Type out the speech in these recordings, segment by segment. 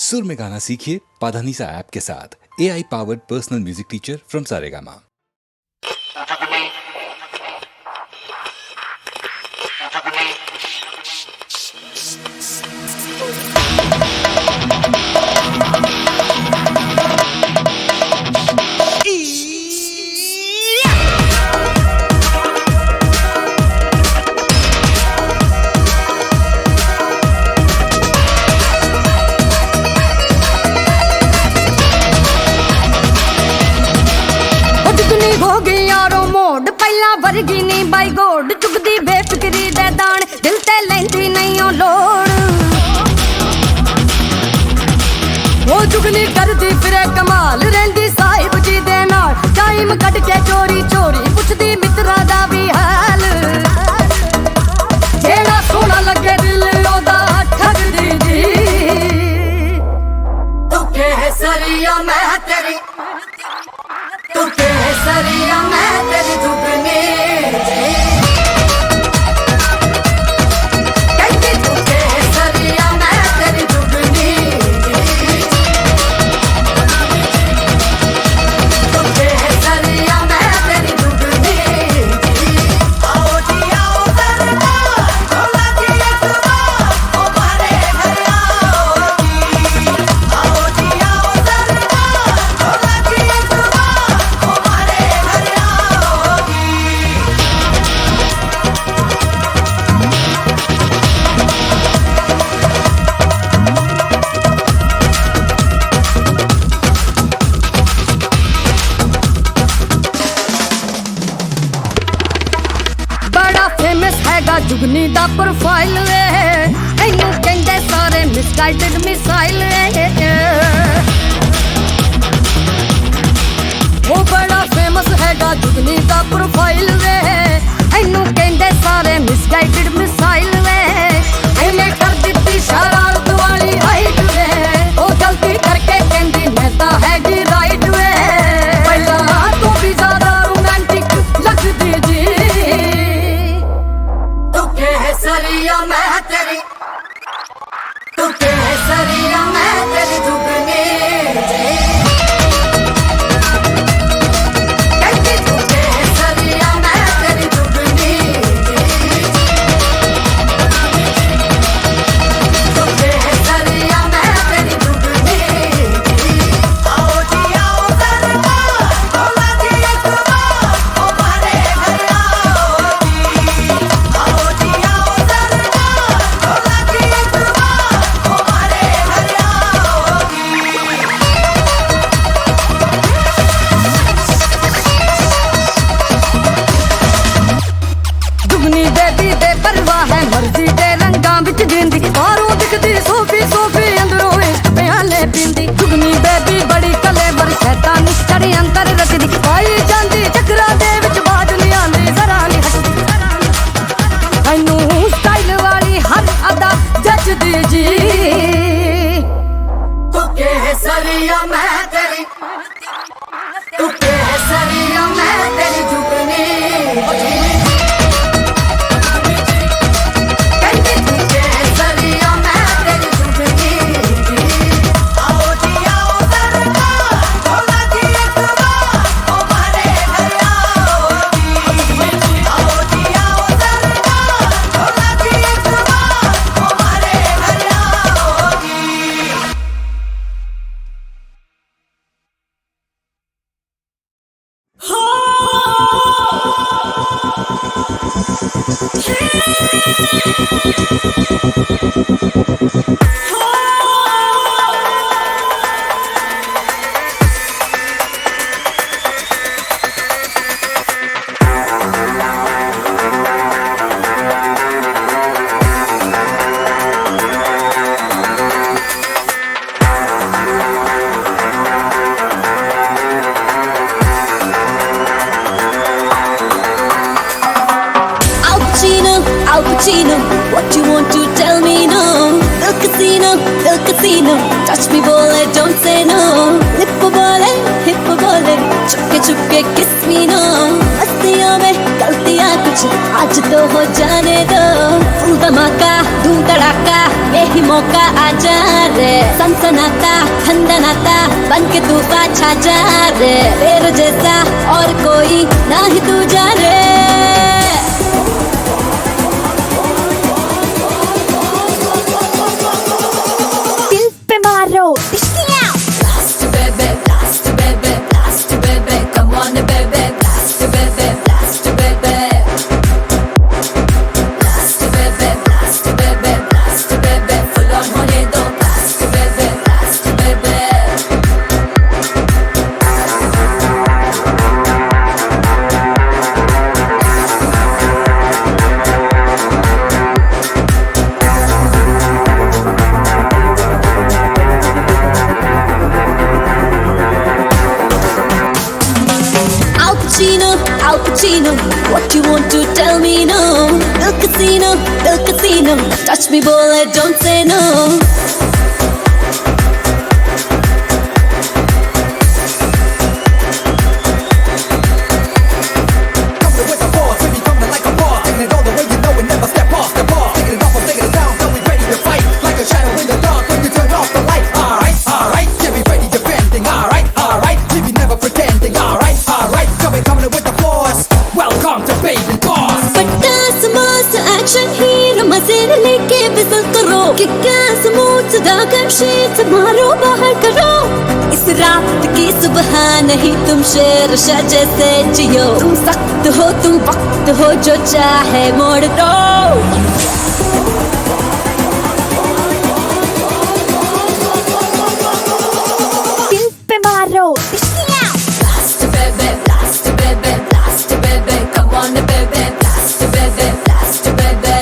सुर में गाना सीखिए पाधानीसा ऐप के साथ। AI powered personal music teacher from Saregama. वर्गी नी बाई गोड चुगदी बेफिक्री दे दान दिल ते लैंदी नहीं ओ लोड़ वो चुगनी करदी फिरे कमाल रहंदी साहिब जी दे नाल टाइम कट के चोरी चोरी पुछदी मित्रा दा भी हाल जेड़ा सोना लगे दिल ओदा ठगदी जी तू केसरिया मैं तेरी तू केसरिया मैं तेरी दुगनी जुगनी दा प्रोफाइल वे इनू कहंदे सारे मिसगाइडेड मिसाइल वो बड़ा फेमस हैगा जुगनी दा प्रोफाइल वे इनू कहंदे सारे मिसगाइडेड मिसाइल वे इन्हें कर दित्ती शरारत वाली हाइट वे वो गलती करके कहंदी मैं तां हैगी राइट वे पहला तो भी ज्यादा रोमांटिक लगदी जी केसरिया मैं तेरी तू केसरिया मैं तेरी दुगनी कहती तू केसरिया मैं तेरी दुगनी तू केसरिया मैं तेरी दुगनी आओ जी आओ सरकार बोला जी एक बार ओ मारे घर आओगी आओ जी मर्जी दे रंगां विच जिंदी बाहरों दिखदी सोफी सोफी अंदरों इश्क प्याले पींदी जुगनी बेबी बड़ी कलेवर शैतानी चढ़ी अंतर रचदी पाई जांदी चक्रा दे विच बाज नहीं आंदी जरा नहीं हटदी मैनू स्टाइल वाली हर अदा जचदी जी तू केसरिया मैं तेरी तू केसरिया मैं तेरी जुगनी Al Pacino, what you want to tell me no? Del casino, touch me boy, don't say no. Hip a bole, chukke chukke kiss me no. Mastiyon mein galtiyan kuch आज तो हो जाने दो फुल धमाका धूम धड़ाका यही मौका आजा रे सनसनाता खंदनाता बन के तूफान छा जा रे तेरे जैसा और कोई ना ही तू जा रे दिल पे मारो blast baby blast baby blast baby come on baby blast baby blast baby blast baby blast baby blast baby full on होने दो blast baby blast baby Al Pacino, what you want to tell me no? El Casino, touch me boy, don't say no. शीत मारो बाहर करो इस रात की सुबह नहीं तुम शेर शाह जैसे जियो तुम सख्त हो तुम वक्त हो जो चाहे मोड़ दो दिल पे मारो blast baby blast baby blast baby come on baby blast baby blast baby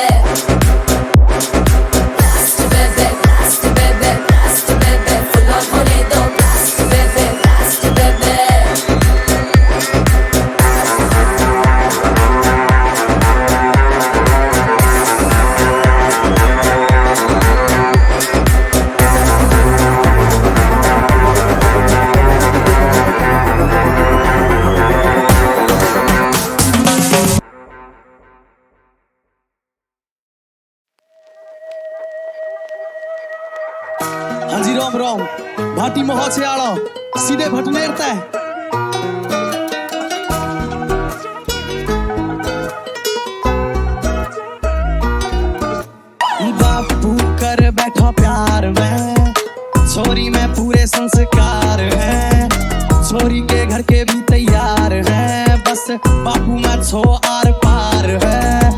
हाजी राम राम भाटी मोह से आड़ा सीधे भटनेरता है बापू कर बैठा प्यार में छोरी में पूरे संस्कार है छोरी के घर के भी तैयार है बस बापू में छो आर पार है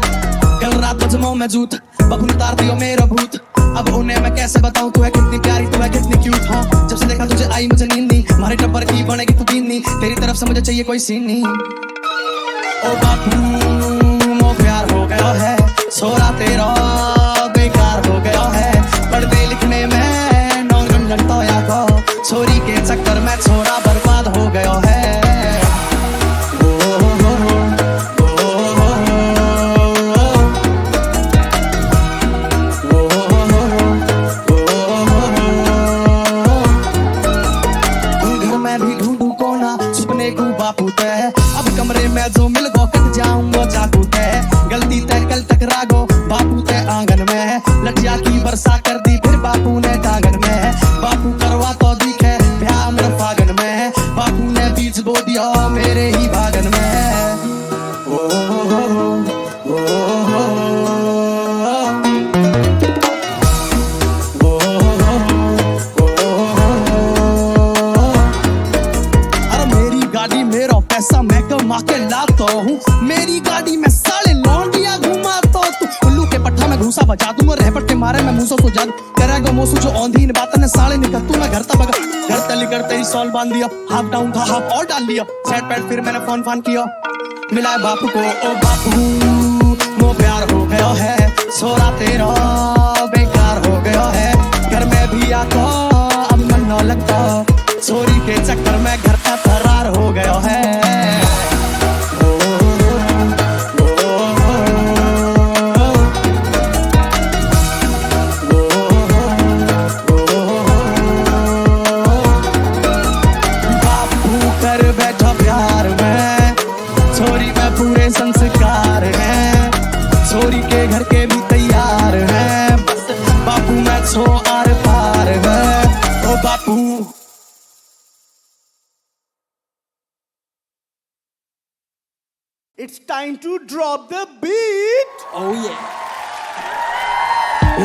कल रात बजमो में जूत बापू ने तार दियो मेरा भूत अब उन्हें मैं कैसे बताऊं तू है कितनी प्यारी तू है कितनी क्यूट हाँ जब से देखा तुझे आई मुझे नींद नहीं मारे टप्पर की बनेगी तू दीनी तेरी तरफ से मुझे चाहिए कोई सीन नहीं ओ बापू मो प्यार हो गया है छोरा तेरा बेकार हो गया है पढ़ने लिखने में नौगन लड़ता या को छोरी के चक्कर में छोरा बर्बाद हो गया है अब कमरे में जो मिल गो कट जाऊंगा चाकू तय गलती तय कल टकरा गो बापू तय आंगन में लटिया की वर्षा कर दी फिर बापू ने टांगन में बापू करवा तो दिखे प्यार मेरे फागन में बापू ने बीज बो दिया मेरे ही बागन में ओ, ओ, ओ, ओ, पैसा मैं कमा के लाता हूँ मेरी गाड़ी में साले लौंडिया घुमाता तू उल्लू के पट्टा में घूसा बजा दूंगा रहपट के मारे मैं मुंह सो जान करेगा मोसू जो औंधी इन बातों ने साले निकल तू मैं घर तक घर तली करते ही सॉल बांध दिया हाफ डाउन था हाफ और डाल लिया सेट पैड फिर मैंने फोन फान किया मिला बापू को ओ बापू वो प्यार हो गया है छोरा तेरा बेकार हो गया है घर में भी आता अब मन न लगता छोरी के चक्कर में घर का फरार हो गया है बापू कर बैठा प्यार में छोरी में पूरे संस्कार है बापू। It's time to drop the beat. Oh yeah.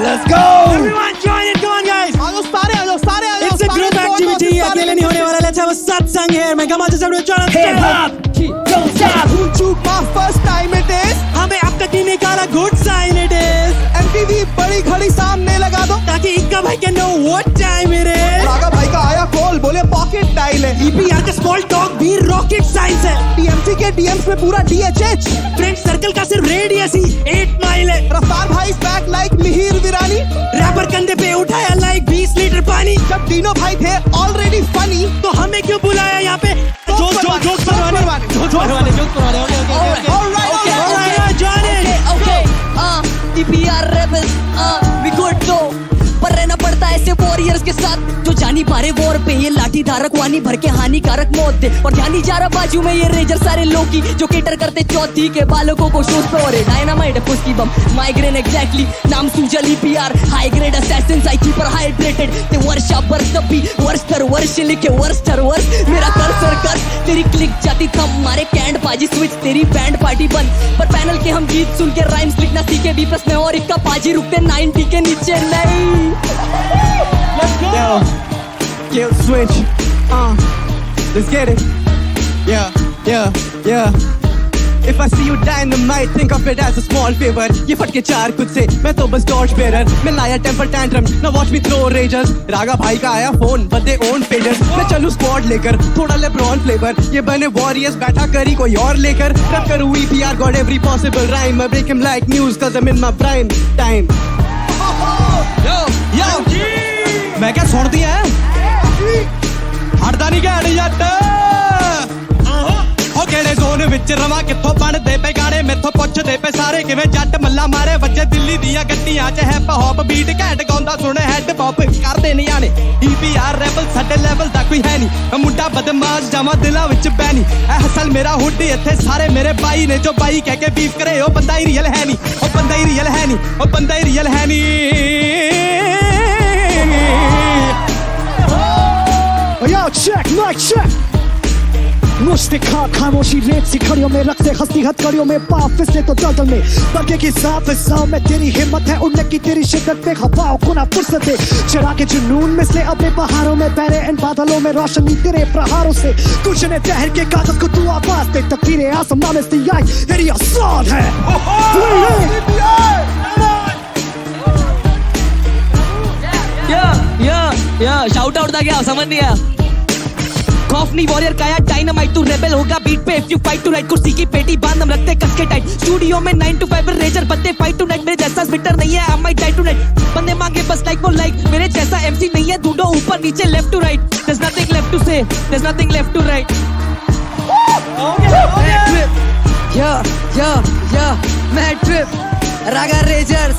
Let's go. Everyone join it. Come on, guys. आ जाओ सारे, आ जाओ सारे, आ जाओ It's a सारे, group सारे, activity. सारे, अकेले नहीं होने वाला. Let's have a satsang here. मैं कमाल से everyone join us. Hip hop, don't stop. Chukma first time it is. हमें अब तक ही निकाला. Good sign it is. MTV बड़ी घड़ी सामने लगा दो ताकि इक्का भाई can know what time it is. रागा भाई का आया कॉल, बोले पॉकेट डायल है। EPR का small talk भी rocket science है. TMC के DMs में पूरा DHH। Friend circle का सिर्फ radius ही 8 माइल है. रफ्तार भाई back like Mihir Virani. Rapper कंधे पे उठाया like 20 लीटर पानी. जब डीनो भाई थे ऑलरेडी फनी, तो हमें क्यों बुलाया यहाँ पे? Joke मरवाने. Alright, join it. Okay, EPR rebels, we good go. पर रहना पड़ता है ऐसे वॉरियर्स के साथ जो जानी पारे वॉर पे. ये लाठी धारक वानी भर के हानिकारक मौत दे. और ध्यान जा रहा बाजू में ये रेजर सारे लोग की जो केटर करते चौथी के बालकों को शोज पे. और डायनामाइट है पुस्की बम माइग्रेन एग्जैक्टली नाम Sujal EPR high grade assassin psyche पर हाइड्रेटेड ते वर्षा बरस भी वर्ष तर वर्ष लिखे वर्ष तर वर्ष. मेरा कर्सर कर्स तेरी क्लिक जाती थम मारे कैंड पाजी स्विच तेरी बैंड पार्टी बंद. पर पैनल के हम गीत सुन के राइम्स लिखना सीखे B+ में और इक्का पाजी रुकते 90 के नीचे नहीं. Yo, kill switch, let's get it. Yeah. If I see you dynamite, think of it as a small favor. ये फटके चार खुद से, मैं तो बस torch bearer. मैं लाया temper tantrum, now watch me throw rages. रागा भाई का आया phone, but they own pages. मैं चलूँ squad लेकर, थोड़ा LeBron flavor. ये बने warriors, बैठा करी कोई और लेकर. रब करूँ EPR, got every possible rhyme. I break him like news, cause I'm in my prime time. Yo, मैं क्या छोड़ दिया है? हटदा नहीं क्या जट? हो केड़े जोन विच रवा कित्थों बनदे पे गाने मैथों पुछदे पे सारे किवें जट मल्ला मारे वज्जे दिल्ली दियां गड्डियां च हिप हॉप बीट घैंट गाउंदा सुने हेड पॉप करदे नियाणे. EPR रेबल साडे लेवल दा कोई है नहीं. मुंडा बदमाश जावां दिलां विच बैनी. ऐ हसल मेरा हुड्डी इत्थे सारे मेरे बाई ने जो बाई कह के बीफ करे ओ बंदा ही रियल है नहीं. ओ बंदा ही रियल है नहीं. ओ बंदा ही रियल है नहीं. Yo, check, mic check. मुझसे खामोशी रेत सी खड़ियों में रखते हंसती हथकड़ियों में पाँव फिसले तो दलदल में बल्कि की सांप सांप में तेरी हिम्मत है उड़ने की तेरी शिद्दत पे हवाओं को ना फुर्सत है. चढ़ा के जुनून में से अपने पहाड़ों में बहरे इन बादलों में रोशनी तेरे प्रहारों से कुछ ने तहर के कागज को तू आवाज दे तकदीरें आसमां में से आई तेरी आसाद है. शाउट आउट था क्या समझ नहीं आया. खौफनी वॉरियर काया डायनामाइट तू रेबल होगा बीट पे if you fight to right. कुर्सी की पेटी बांध हम रखते कस के टाइट. स्टूडियो में 9 to 5 रेजर बंदे फाइट टू नाइट. मेरे जैसा स्पिटर नहीं है I might die tonight. बंदे मांगे बस लाइक वो लाइक. मेरे जैसा MC नहीं है ढूंढो ऊपर नीचे left to right. There's nothing left to say, there's nothing left to write. मैं ट्रिप रागा रेजर्स.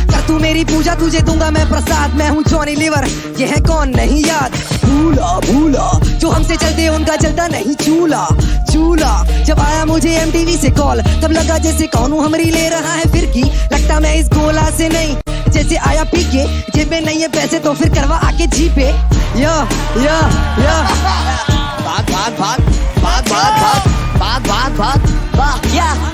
कर तू मेरी पूजा तुझे दूंगा मैं प्रसाद. मैं हूँ जॉनी लीवर ये है कौन नहीं याद. भूला जो हमसे चलते उनका चलता नहीं चूल्हा. जब आया मुझे MTV से कॉल तब लगा जैसे कौन हूँ हमरी ले रहा है फिर की. लगता मैं इस गोला से नहीं जैसे आया पी के. जेब में नहीं है पैसे तो फिर करवा आके जी पे. भाग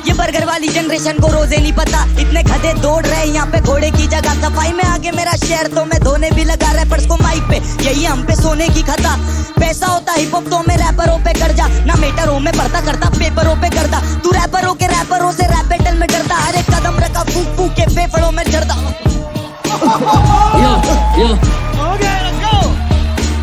ये बर्गर वाली जनरेशन को रोजे नहीं पता. इतने गधे दौड़ रहे यहाँ पे घोड़े की जगह. सफाई में आगे मेरा शहर तो मैं धोने भी लगा रैपर्स को माइक पे. यही हम पे सोने की खता. पैसा होता हिप हॉप तो मैं रैपरों पे कर जा. ना मेटरों में पढ़ता करता पेपरों पे करता. तू रैपरों से रैप बैटल में डरता. हर एक कदम रखा फूक फूक के फेफड़ों में डरता.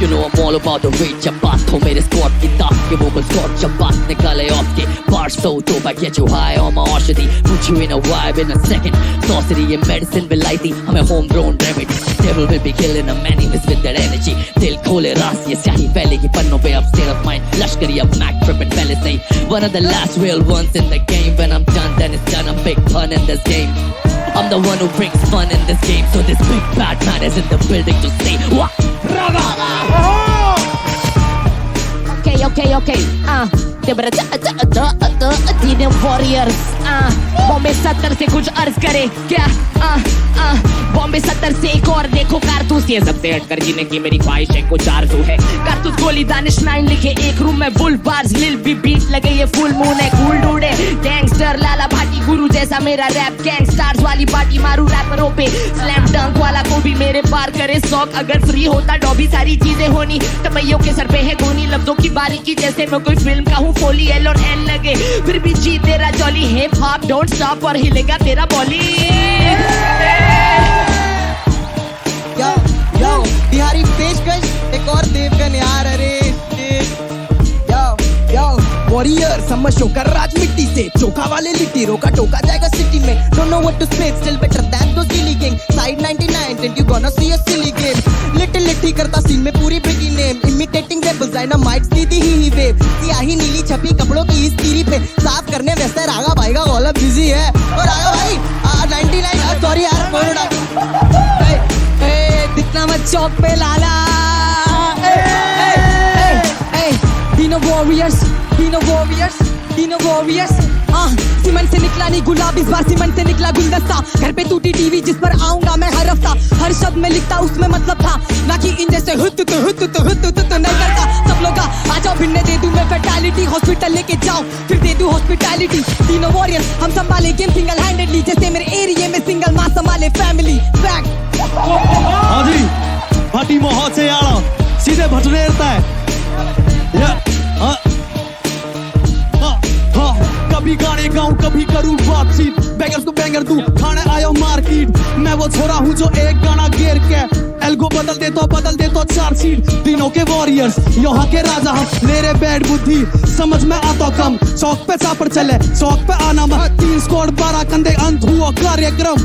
You know I'm all about the reach. जब बात हो मेरे स्क्वाड की ताक के वोकल स्क्वाड. जब बात निकाले ऑफ के बार so dope I get you high on my औषधि. Put you in a vibe in a second. Sorcery ये medicine will lie थी. हमें homegrown remedy. Devil will be killing a manimus with that energy. दिल खोले रास ये स्याही फैलेगी पन्नों पे अब state of mind. लश्करी अब Mac tripping पहले से ही. One of the last real ones in the game. When I'm done then it's done. I'm big pun in this game. I'm the one who brings fun in this game. So this big bad man is in the building to say what? Okay. के मेरे तीन warriors Bombay 70 से कुछ अर्ज करे क्या बॉम्बे 70 से एक और देखो कारतूस ये सबसे हटकर जीने की मेरी ख्वाहिश है कुछ आरज़ू है कारतूस गोली दानिश 9 लिखे एक रूम में वुल बार्स लिल भी बीट लगे ये फुल मून है कूल डूडे गैंगस्टर लाला भाटी गुरु जैसा मेरा रैप गैंगस्टार्स वाली पार्टी मारू रैपरों पे स्लैम डंक वाला को भी मेरे पार करे शौक अगर फ्री होता डॉबी सारी चीजें होनी टपैयों के सर पे है गोनी लफ्जों की बारीकी जैसे मैं कोई फिल्म का हूँ फोली एल और एन लगे फिर भी जी तेरा jolly hip hop don't stop और हिलेगा तेरा बॉली यो बिहारी पेशकश एक और देवगन यार अरे यो वॉरियर समझ शोकर राज मिट्टी से चोखा वाले लिट्टी रोका टोका जाएगा सिटी में don't know what to speak still better than दो silly gang side 99 and you gonna see a silly game little लिट्टी करता सीन में पूरी Biggie name imitating rebels dynamite सीधी ही वेव सियाही नीली छपी कपड़ों की इस तीरी पे साफ करने वैसे रागा भाई का गॉलम बिजी है और रागा भाई 99 सॉरी यार दिखना मत चौक पे लाला तीनों वॉरियर्स सीमेंट से निकला नहीं गुलाब इस बार सीमेंट से निकला गुलदस्ता घर पे टूटी टीवी जिस पर आऊंगा मैं हर हफ्ता हर शब्द में लिखता उसमें मतलब था ना कि इन जैसे हुत नहीं करता सब लोग आ जाओ भिड़ने दे दूं मैं फैटालिटी हॉस्पिटल लेके जाओ फिर दे दूं हॉस्पिटैलिटी तीनों वॉरियर्स हम संभाले गेम सिंगल हैंडेडली जैसे मेरे एरिया में सिंगल मां संभाले फैमिली फैक्ट हाँ जी भाटी मोह से आड़ा सीधे भटने रहता है कभी गाने गाऊं कभी करूं बातचीत बैंगर्स को बैंगर दूं खाने आयो मार्केट मैं वो छोरा हूं जो एक गाना गेर के एल्गो बदल दे तो 4 सीट तीनों के वॉरियर्स यहाँ के राजा हम मेरे बैड बुद्धि समझ में आता कम चौक पे चापड़ चले चौक पे आना मत 3 स्क्वाड 12 कंधे अंत हुआ कार्यक्रम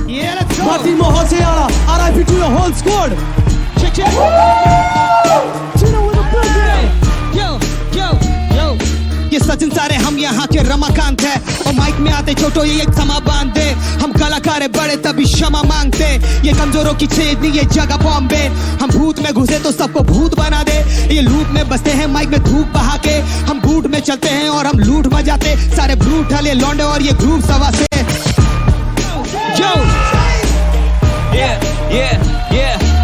भाटी मोह से आड़ा RIP to your whole squad ये सचिन सारे हम यहाँ के रमाकांत है और माइक में आते छोटो ये एक समा बांधे हम कलाकार है बड़े तभी क्षमा मांगते ये कमजोरों की छेदनी ये जगह बॉम्बे हम भूत में घुसे तो सबको भूत बना दे ये लूप में बसते हैं माइक में धूप बहा के हम बूट में चलते हैं और हम लूट बजाते सारे ब्रूट हले लौंडे और ये ग्रुप सवा से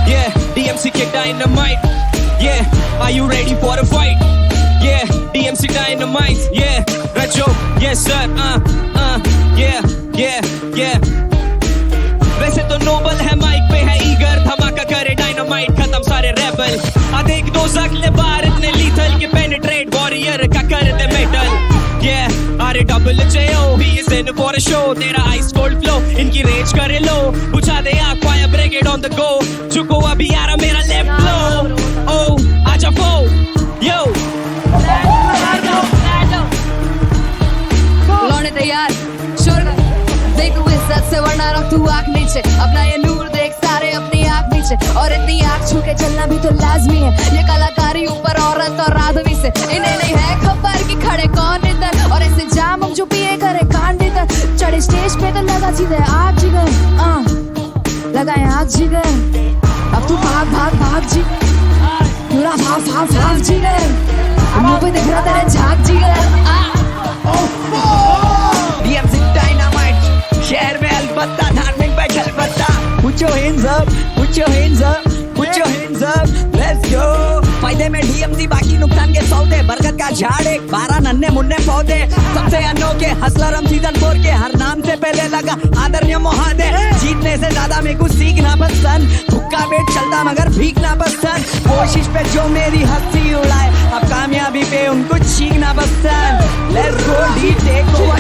Yeah, DMC kick dynamite. Yeah, are you ready for a fight? Yeah, DMC dynamite. Yeah, Rajo, yes sir. Yeah. वैसे तो नोबल है माइक पे है ईगर धमाका करे डायनामाइट खत्म सारे रेबल आधे एक दो अगले बार इतने लीथल के पेनिट्रेट वॉरियर का कर दे मेटल Yeah, अरे double JO he is in for a show तेरा ice cold flow इनकी रेंज करे लो बुझा दे आँख fire brigade on the go चुको अभी यारा मेरा लेफ्ट ब्लो oh आजा फो yo लौंडे तैयार शोर कर देख तू इज्जत से वरना रख तू आँख नीचे अपना ये नूर देख सारे अपनी आँख नीचे और इतनी आँख छू के चलना भी तो लाजमी है ये कलाकारी ऊपर औरत और आदमी से इन्हें नहीं है खबर कि खड़े कौन इधर और ऐसे जाम हम जो पिए करे कांड इधर चढ़े स्टेज पे तो लगा सीधे आग जिगर लगाए आग जिगर अब तू भाग जी पूरा भाग जिगर अब मुँह पे दिख रहा तेरे झाग जिगर DMC Dynamite शहर में अलबत्ता धार्मिक बैठल बत्ता Put your hands up, put your hands up, put your hands up, let's go फायदे में DMC बाकी नुकसान के सौदे बरगद का झाड़ एक 12 नन्हे मुन्ने पौधे सबसे अनोखे हसलर हम सीजन 4 के हर नाम से पहले लगा आदरणीय मोहादे जीतने से ज्यादा मेरे को सीखना पसंद भुक्का पेट चलता मगर भीगना पसंद कोशिश पे जो मेरी हंसी उड़ाए अब कामयाबी पे उनको छीनना पसंद Let's go D take over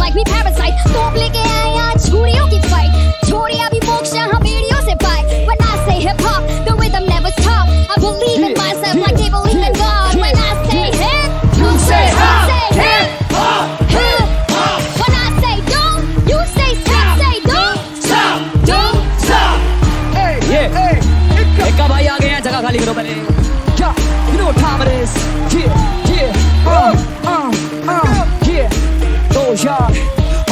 like we parasite तोप लेके आए यहाँ छुरियों की fight छोरियाँ भी मोक्ष यहाँ बेड़ियों से पाए when I say hip hop the rhythm never stop I believe in myself like they believe in God when I say hip you say hop hip hop hip hop when I say don't you say stop say don't stop एक का भाई आ गए हैं जगह खाली करो पहले क्या You know what time it is. Yeah, yeah. दो यार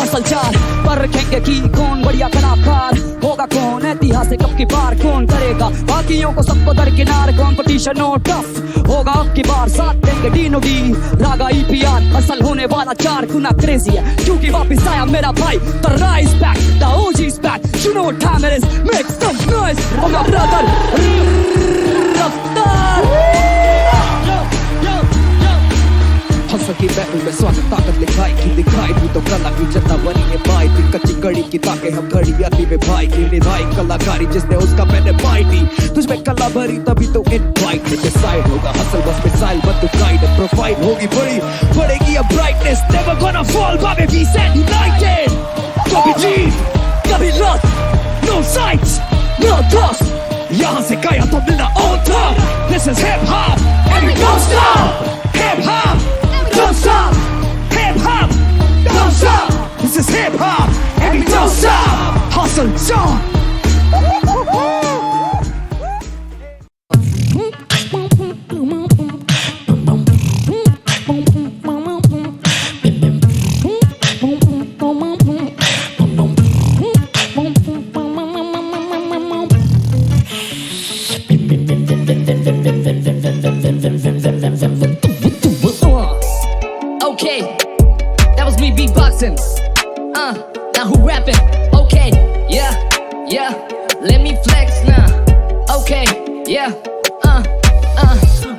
असल चार पर रखेंगे कि कौन बढ़िया कलाकार होगा, कौन ऐतिहासिक अब की बार कौन करेगा बाकियों को सबको दरकिनार। कंपटीशन नो टफ होगा अब की बार, साथ देंगे डीनो डी रागा ईपीआर। असल होने वाला 4 गुना क्रेजी है क्योंकि वापस आया मेरा भाई। The rise back, the OG is back. You know what time it is. Make some noise for my brother रफ्तार। हंसल की बैटल में स्वागत ताकत लिखाई की दिखाई तू तो कला की जता बनी है भाई। थी कच्ची कड़ी की ताके हम घड़ी आती में भाई की निभाई कलाकारी जिसने उसका मैंने पाई थी। तुझमें कला भरी तभी तो इनवाइट डिसाइड होगा। हंसल बस मिसाइल बट तू गाइड प्रोफाइल होगी बड़ी बढ़ेगी अब brightness. Never gonna fall babe we stand united. कभी जीत कभी loss, no sights no toss, यहाँ से गया तो मिलना on top. This is hip hop and we don't stop. Hip hop don't stop, hip hop, don't stop. This is hip hop, and we don't stop. Hustle, John. Okay, that was me beatboxing. Now who rapping? Okay, yeah. Let me flex now. Okay, yeah.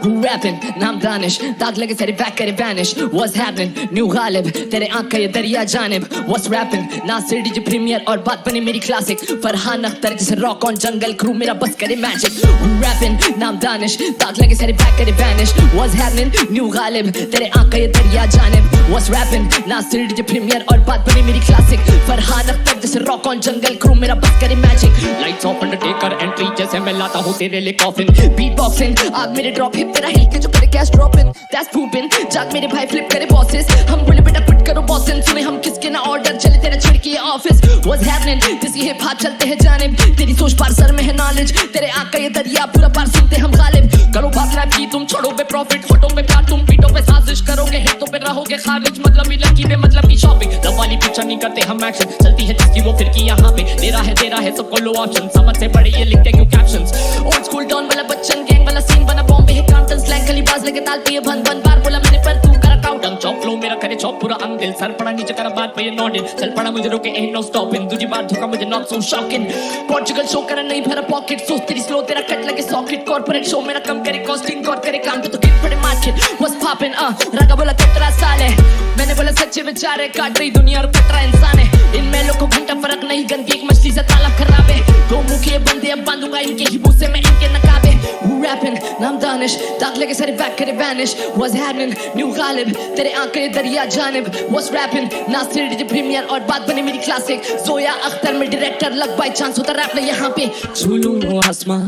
Who rapping? नाम दानिश, दाग लगे सारे back करे vanish. What's happening? New Ghalib, तेरे आँख का ये दरिया जानिब. What's rapping? Nasir DJ premiere और बात बनी मेरी क्लासिक. फरहान अख्तर जैसे रॉक ऑन जंगल क्रू मेरा बस करे मैजिक. Who rapping? नाम दानिश, दाग लगे सारे बैक करे vanish. What's happening? New Ghalib, तेरे आँख का ये दरिया जानिब. What's rapping? Nasir DJ premiere और बात बनी मेरी क्लासिक. फरहान अख्तर जैसे रॉक ऑन जंगल क्रू मेरा बस करे magic. Lights off Undertaker entry जैसे मैं लाता हूँ तेरे लिए कॉफिन. Beatboxing आग मेरे ड्रॉप हिट तेरा हिट के जो करे कैश ड्रॉपिंग. That's pooping जाग मेरे भाई फ्लिप करे बॉसेस. हम बोले बेटा क्विट करो बॉसन, सुने हम किसके ना ऑर्डर चले तेरा छिड़की ऑफिस. What's happening? किसी हिप हॉप चलते हैं जानिब. तेरी सोच पार सर में है नॉलेज, तेरे आँख का ये दरिया पूरा पार सुनते हम गालिब. करो बात रैप की तुम छोड़ो पे प्रॉफिट, होठों पे प्यार तुम पीठों पे साजिश करोगे, हिटों पे रहोगे खारिज. मतलब लकी में मतलब की शॉपिंग. लव वाली पिक्चर नहीं करते हम एक्शन, चलती है जिसकी वो फिर की यहाँ पे. दे रहा है सबको लो ऑप्शन, समझ से बड़े ये लिखते क्यों कैप्शंस. ओल्ड स्कूल डॉन वाला बच्चन गैंग वाला सीन बना बॉम्बे है काउंटन स्लैंग. खली बाज लेके ताल पे ये भन भन बार बोला मैंने पर तू करा काउंटन. चॉप फ्लो मेरा करे चॉप पूरा अंदिल, सर पड़ा नीचे करा बात पे ये नॉडिल. चल पड़ा मुझे रोके ain't no stopping, दूसरी बार धोखा मुझे not so shocking. Portugal show करा नहीं भरा पॉकेट, सोच तेरी स्लो तेरा कट लगे सॉकेट. कॉर्पोरेट शो मेरा कम करे कॉस्टिंग, कॉर करे काम पे तो गिट पड़े मार्केट. What's poppin? रागा बोला कितना साल है, मैंने बोला सच्चे विचार है. काट रही दुनिया और कटरा इंसान है, इनमें लोगों को घंटा फर्क नहीं. गंदी एक मछली से तालाब खराब है, दो मुखे बंदे अब बांधूंगा इनके ही मुंह से मैं इनके नकाबे. Who rapping? नाम दानिश, दाग लगे सारे बैक करे vanish. What's happening? New Ghalib, तेरे आंखें दरिया जानिब. What's rapping? Nasir DJ premiere और बात बनी मेरी क्लासिक. जोया अख्तर में डायरेक्टर, लग बाई चांस होता रैप ने यहाँ पे. झूलूं आसमान,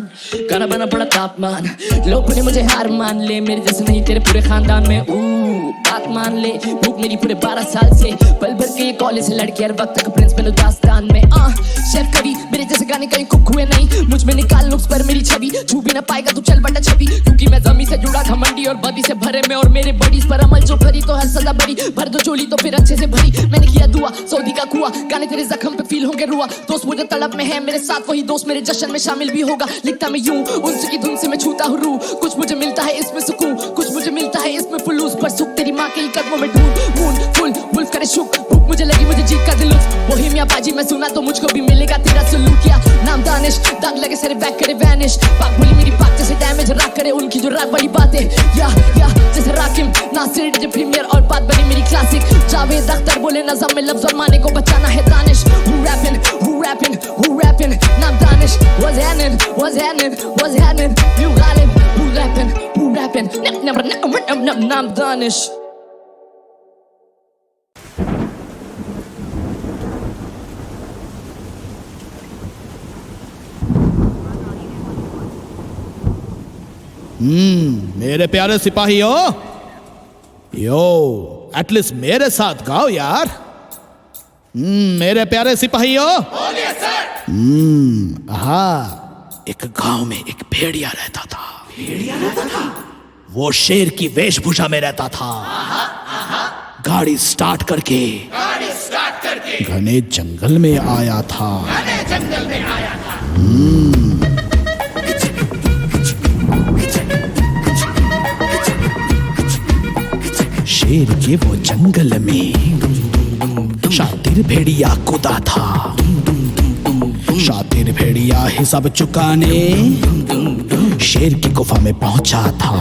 गाना बना बड़ा तापमान. लोगों ने मुझे हार मान ले, मेरे जैसे नहीं तेरे पूरे खानदान में. बात मान ले, भूख मेरी पूरे 12 साल से. पल भर के ये कॉलेज से लड़के हर वक्त तक प्रिंस बनो दास्तान में. शेफ कभी मेरे जैसे गाने कहीं कुक हुए नहीं, मुझ में निकाल नुक्स पर मेरी छवि. छू भी ना पाएगा तू चल बटा छवि, क्योंकि मैं जमी से जुड़ा घमंडी और बदी से भरे में. और मेरे बडीज पर अमल जो भरी तो हर सजा बड़ी. भर दो चोली तो फिर अच्छे से भरी. मैंने किया दुआ सऊदी का कुआ, गाने तेरे जख्म पे फील होंगे रुआ. दोस्त मुझे तलब में है मेरे साथ, वही दोस्त मेरे जश्न में शामिल भी होगा. लिखता मैं यूं उनसे की धुन से मैं छूता हूँ रूह. कुछ मुझे मिलता है इसमें सुकून, कुछ मुझे मिलता है इसमें फुलूस. पर सुख तेरी माँ के ही कदमों में ढूंढ. मून फुल वुल्फ करे शुक, भूख मुझे लगी मुझे जीत का दिल. बोहेमिया बाजी मैं सुना तो मुझको भी मिलेगा तेरा सलूकिया. नाम दानिश, दाग लगे सारे बैक करे वैनिश. पाक भूली मेरी बात जैसे डैमेज राग करे उनकी जो राग बड़ी बातें. या जैसे राकिम, नासिर डीजे प्रीमियर और बात बनी मेरी क्लासिक. जावेद अख्तर बोले नज़म में लफ्ज़ और माने को बचाना है Danish. Who rapping? Who rapping? Who rapping? नाम Danish. What's happening? What's happening? What's happening? New Ghalib. Who rapping? Who rapping? नाम दानिश. मेरे प्यारे सिपाहियों, यो एटलीस्ट मेरे साथ गाओ यार. मेरे प्यारे सिपाहियों. हाँ, एक गांव में एक भेड़िया रहता था. वो शेर की वेशभूषा में रहता था। गाड़ी स्टार्ट करके घने जंगल में आया था। शेर के वो जंगल में शातिर भेड़िया कूदा था। शातिर भेड़िया हिसाब चुकाने शेर की गुफा में पहुंचा था।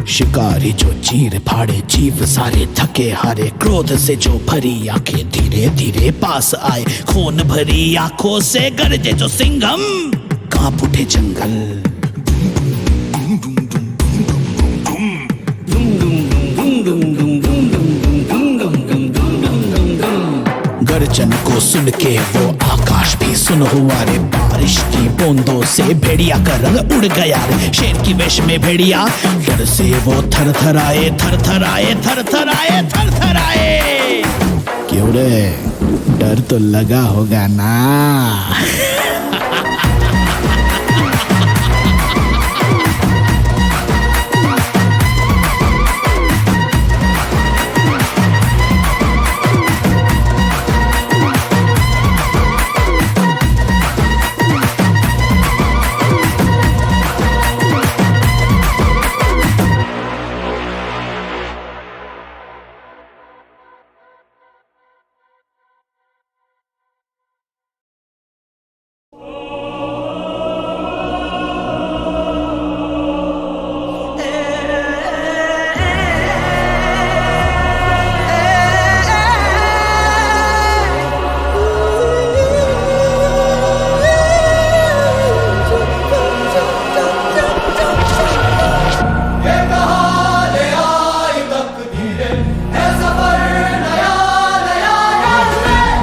शिकारी जो चीर फाड़े जीव सारे थके हारे, क्रोध से जो भरी आंखें धीरे धीरे पास आए, खून भरी आंखों से गरजे जो सिंघम, कांप उठे जंगल। गर्जन को सुन के वो आकाश भी सुन हुआ रे। बारिश की बूंदों से भेड़िया का रंग उड़ गया रे। शेर की वेश में भेड़िया डर से वो थर थर आए, थर थर आए, थर थर आए, थर थर आए। क्यों रे, डर तो लगा होगा ना।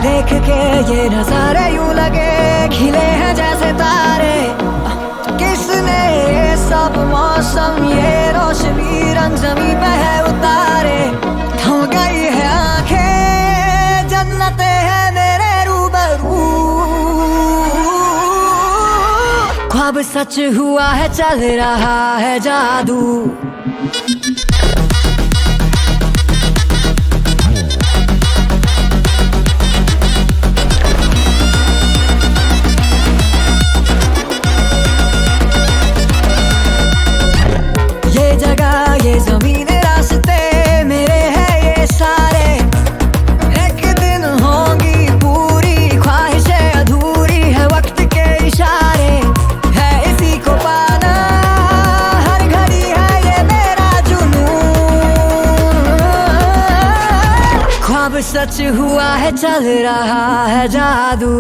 देख के ये नजारे यूं लगे खिले हैं जैसे तारे। किसने ये सब मौसम ये रोशनी रंग जमी पे है उतारे। थम गई है आंखें जन्नते है मेरे रूबरू। ख्वाब सच हुआ है चल रहा है जादू। ये जमीन रास्ते मेरे हैं ये सारे। एक दिन होंगी पूरी ख्वाहिशें अधूरी है वक्त के इशारे। है इसी को पाना हर घड़ी है ये मेरा जुनून। ख्वाब सच हुआ है चल रहा है जादू।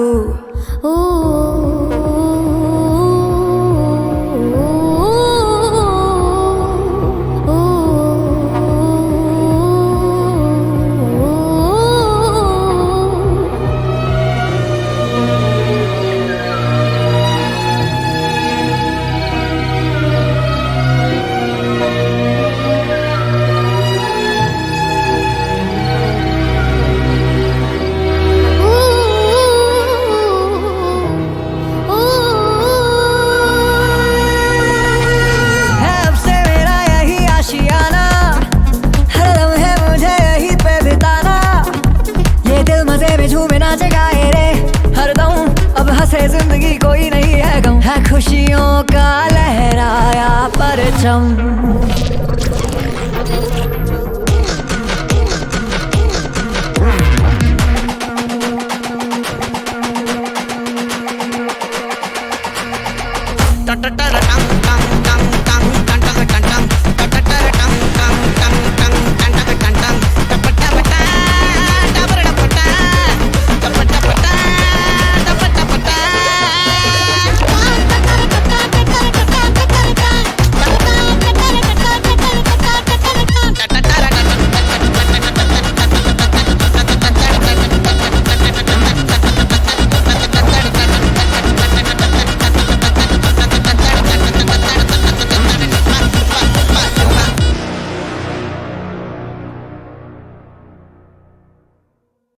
जिंदगी कोई नहीं है गम, है खुशियों का लहराया परचम।